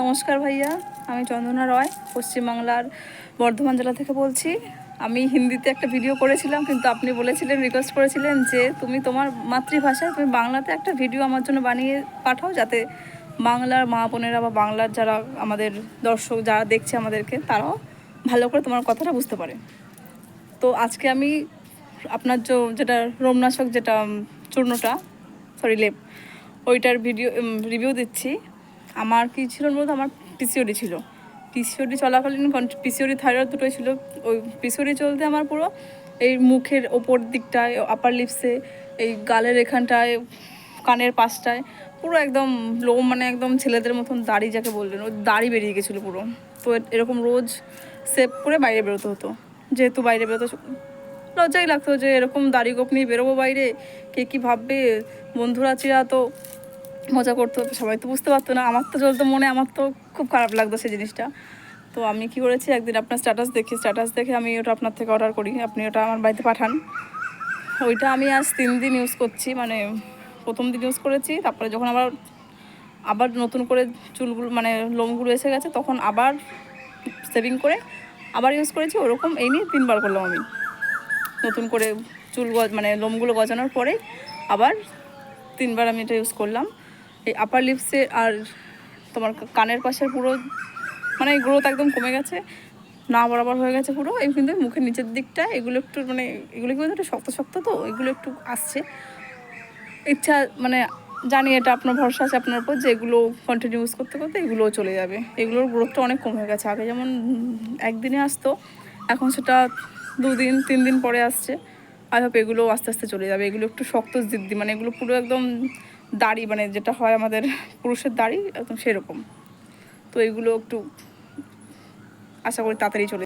নমস্কার ভাইয়া, আমি চন্দনা রয় পশ্চিমবাংলার বর্ধমান জেলা থেকে বলছি। আমি হিন্দিতে একটা ভিডিও করেছিলাম, কিন্তু আপনি বলেছিলেন, রিকোয়েস্ট করেছিলেন যে তুমি তোমার মাতৃভাষায় তুমি বাংলাতে একটা ভিডিও আমার জন্য বানিয়ে পাঠাও, যাতে বাংলার মা বোনেরা বা বাংলার যারা আমাদের দর্শক যারা দেখছে আমাদেরকে, তারাও ভালো করে তোমার কথাটা বুঝতে পারে। তো আজকে আমি আপনার যেটা রোমনাশক, যেটা চূর্ণটা, সরি লেপ, ওইটার রিভিউ দিচ্ছি। আমার কি ছিল বলতো, আমার পিসিওডি ছিল। পিসিওডি চলাকালীন পিসিওডি থাইরয়েড দুটোই ছিল। ওই পিসিওডি চলতে আমার পুরো এই মুখের ওপর দিকটায়, আপার লিপসে, এই গালের এখানটায়, কানের পাশটায় পুরো একদম লো, মানে একদম ছেলেদের মতন দাড়ি যাকে বললেন, ওই দাড়ি বেরিয়ে গেছিলো পুরো। তো এরকম রোজ সেভ করে বাইরে বেরোতে হতো। যেহেতু বাইরে বেরোতে লজ্জাই লাগতো যে এরকম দাড়ি গোপ নিয়ে বেরোবো বাইরে, কে কী ভাববে, বন্ধুরা চিরা তো মজা করতো, সবাই তো বুঝতে পারতো না। আমার তো চলতো মনে, আমার তো খুব খারাপ লাগতো সেই জিনিসটা। তো আমি কি করেছি, একদিন আপনার স্ট্যাটাস দেখে আমি ওটা আপনার থেকে অর্ডার করি, আপনি ওটা আমার বাড়িতে পাঠান। ওইটা আমি আজ 3 দিন ইউজ করছি। মানে প্রথম দিন ইউজ করেছি, তারপরে যখন আবার নতুন করে চুলগুলো, মানে লোমগুলো এসে গেছে, তখন আবার সেভিং করে আবার ইউজ করেছি। ওরকম এই নিয়ে 3বার করলাম আমি। নতুন করে মানে লোমগুলো গজানোর পরে আবার 3বার আমি এটা ইউজ করলাম। এই আপার লিপসে আর তোমার কানের পাশের পুরো মানে গ্রোথ একদম কমে গেছে, না বরাবর হয়ে গেছে পুরো। এই কিন্তু মুখের নিচের দিকটা এগুলো একটু, মানে এগুলো কিন্তু একটু শক্ত শক্ত, তো এগুলো একটু আসছে। ইচ্ছা মানে জানি এটা আপনার ভরসা আছে আপনার উপর, যে এগুলো কন্টিনিউ ইউজ করতে করতে এগুলোও চলে যাবে। এগুলোর গ্রোথটা অনেক কম হয়ে গেছে। আগে যেমন একদিনে আসতো, এখন সেটা 2 দিন 3 দিন পরে আসছে। আই হোপ এগুলো আস্তে আস্তে চলে যাবে। এগুলো একটু শক্ত জিদ্দি, মানে এগুলো পুরো একদম দাড়ি, মানে যেটা হয় আমাদের পুরুষের দাড়ি একদম সেরকম। তো এগুলো একটু আশা করি তাড়াতাড়ি চলে